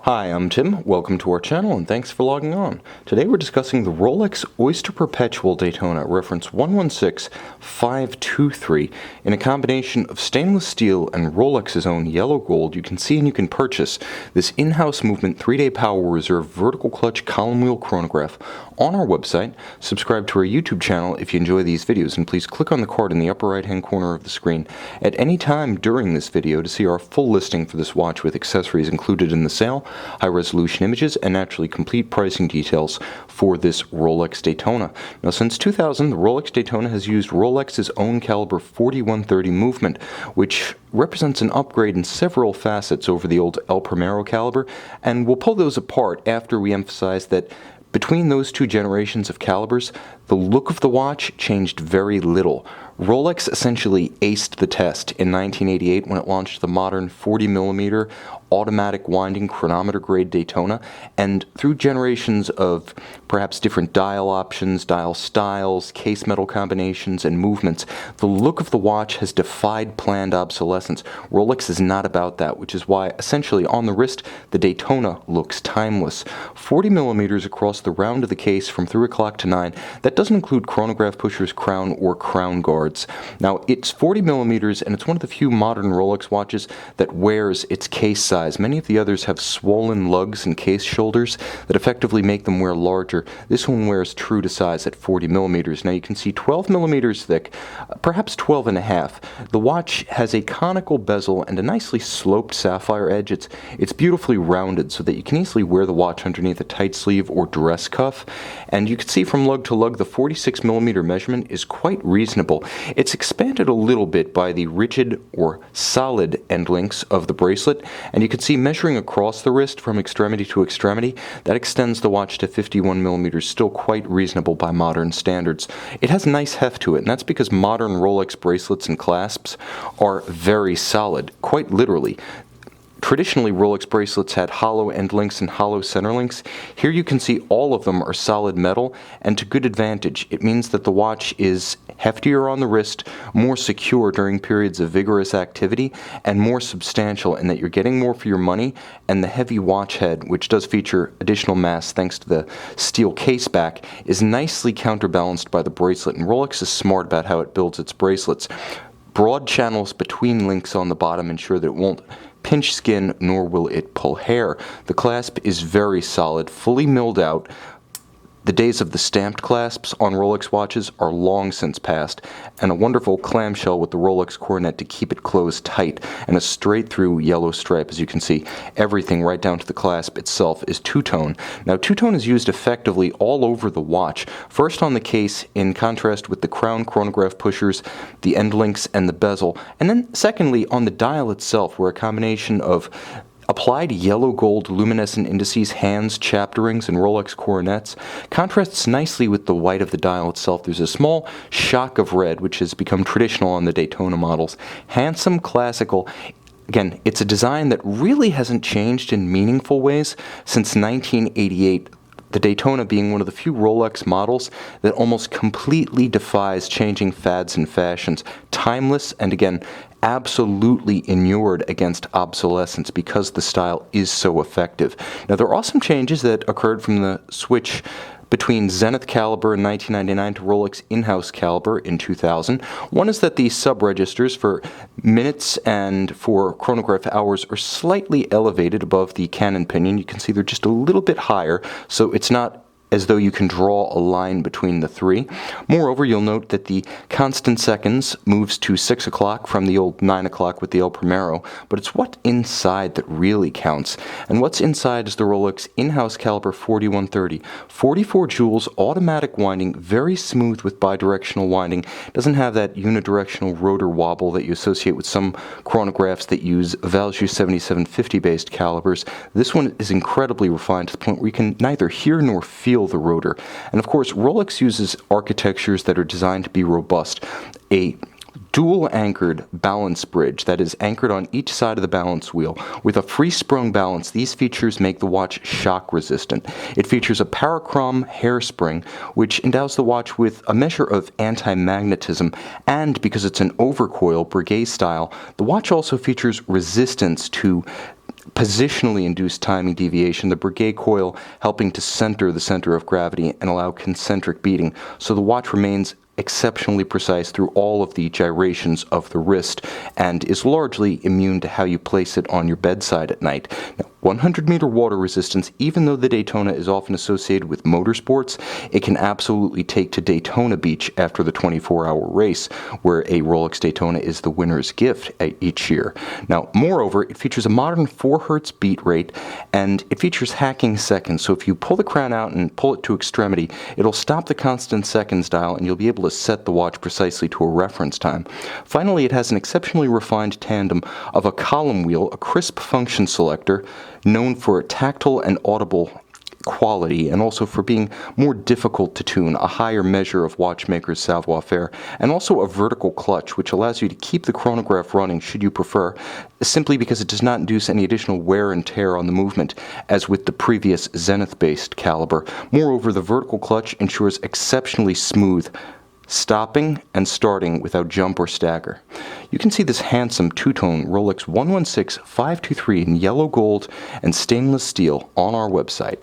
Hi, I'm Tim. Welcome to our channel and thanks for logging on. Today we're discussing the Rolex Oyster Perpetual Daytona reference 116523 in a combination of stainless steel and Rolex's own yellow gold. You can see and you can purchase this in-house movement 3-day power reserve vertical clutch column wheel chronograph on our website. Subscribe to our YouTube channel if you enjoy these videos, and please click on the card in the upper right hand corner of the screen at any time during this video to see our full listing for this watch with accessories included in the sale, high-resolution images, and naturally complete pricing details for this Rolex Daytona. Now, since 2000, the Rolex Daytona has used Rolex's own caliber 4130 movement, which represents an upgrade in several facets over the old El Primero caliber, and we'll pull those apart after we emphasize that between those two generations of calibers, the look of the watch changed very little. Rolex essentially aced the test in 1988 when it launched the modern 40mm automatic winding chronometer grade Daytona, and through generations of perhaps different dial options, dial styles, case metal combinations, and movements, the look of the watch has defied planned obsolescence. Rolex is not about that, which is why essentially on the wrist the Daytona looks timeless. 40mm across the round of the case from 3 o'clock to 9. That doesn't include chronograph pushers, crown, or crown guards. Now, it's 40mm, and it's one of the few modern Rolex watches that wears its case size. Many of the others have swollen lugs and case shoulders that effectively make them wear larger. This one wears true to size at 40mm. Now, you can see 12mm thick, perhaps 12.5. The watch has a conical bezel and a nicely sloped sapphire edge. It's beautifully rounded so that you can easily wear the watch underneath a tight sleeve or dress cuff. And you can see from lug to lug the 46mm measurement is quite reasonable. It's expanded a little bit by the rigid or solid end links of the bracelet, and you can see measuring across the wrist from extremity to extremity, that extends the watch to 51mm, still quite reasonable by modern standards. It has a nice heft to it, and that's because modern Rolex bracelets and clasps are very solid, quite literally. Traditionally, Rolex bracelets had hollow end links and hollow center links. Here you can see all of them are solid metal, and to good advantage. It means that the watch is heftier on the wrist, more secure during periods of vigorous activity, and more substantial in that you're getting more for your money, and the heavy watch head, which does feature additional mass thanks to the steel case back, is nicely counterbalanced by the bracelet, and Rolex is smart about how it builds its bracelets. Broad channels between links on the bottom ensure that it won't pinch skin, nor will it pull hair. The clasp is very solid, fully milled out. The days of the stamped clasps on Rolex watches are long since past, and a wonderful clamshell with the Rolex coronet to keep it closed tight, and a straight through yellow stripe. As you can see, everything right down to the clasp itself is two-tone. Now, two-tone is used effectively all over the watch. First on the case, in contrast with the crown chronograph pushers, the end links, and the bezel, and then secondly on the dial itself, where a combination of applied yellow gold luminescent indices, hands, chapter rings, and Rolex coronets contrasts nicely with the white of the dial itself. There's a small shock of red, which has become traditional on the Daytona models. Handsome, classical. Again, it's a design that really hasn't changed in meaningful ways since 1988. The Daytona being one of the few Rolex models that almost completely defies changing fads and fashions. Timeless, and again, absolutely inured against obsolescence because the style is so effective. Now, there are some changes that occurred from the switch between Zenith caliber in 1999 to Rolex in-house caliber in 2000. One is that the sub-registers for minutes and for chronograph hours are slightly elevated above the cannon pinion. You can see they're just a little bit higher, so it's not as though you can draw a line between the three. Moreover, you'll note that the constant seconds moves to 6 o'clock from the old 9 o'clock with the El Primero, but it's what's inside that really counts. And what's inside is the Rolex in-house caliber 4130. 44 jewels, automatic winding, very smooth with bidirectional winding. Doesn't have that unidirectional rotor wobble that you associate with some chronographs that use Valjoux 7750 based calibers. This one is incredibly refined to the point where you can neither hear nor feel the rotor. And of course, Rolex uses architectures that are designed to be robust. A dual anchored balance bridge that is anchored on each side of the balance wheel. With a free sprung balance, these features make the watch shock resistant. It features a parachrom hairspring, which endows the watch with a measure of anti-magnetism, and because it's an overcoil Breguet style, the watch also features resistance to positionally induced timing deviation, the brigade coil helping to center the center of gravity and allow concentric beating, so the watch remains exceptionally precise through all of the gyrations of the wrist and is largely immune to how you place it on your bedside at night. Now, 100-meter water resistance, even though the Daytona is often associated with motorsports, it can absolutely take to Daytona Beach after the 24-hour race, where a Rolex Daytona is the winner's gift each year. Now, moreover, it features a modern 4 Hz beat rate, and it features hacking seconds, so if you pull the crown out and pull it to extremity, it'll stop the constant seconds dial, and you'll be able to set the watch precisely to a reference time. Finally, it has an exceptionally refined tandem of a column wheel, a crisp function selector, known for tactile and audible quality, and also for being more difficult to tune, a higher measure of watchmaker's savoir-faire, and also a vertical clutch, which allows you to keep the chronograph running should you prefer, simply because it does not induce any additional wear and tear on the movement, as with the previous Zenith-based caliber. Moreover, the vertical clutch ensures exceptionally smooth stopping and starting without jump or stagger. You can see this handsome two-tone Rolex 116523 in yellow gold and stainless steel on our website.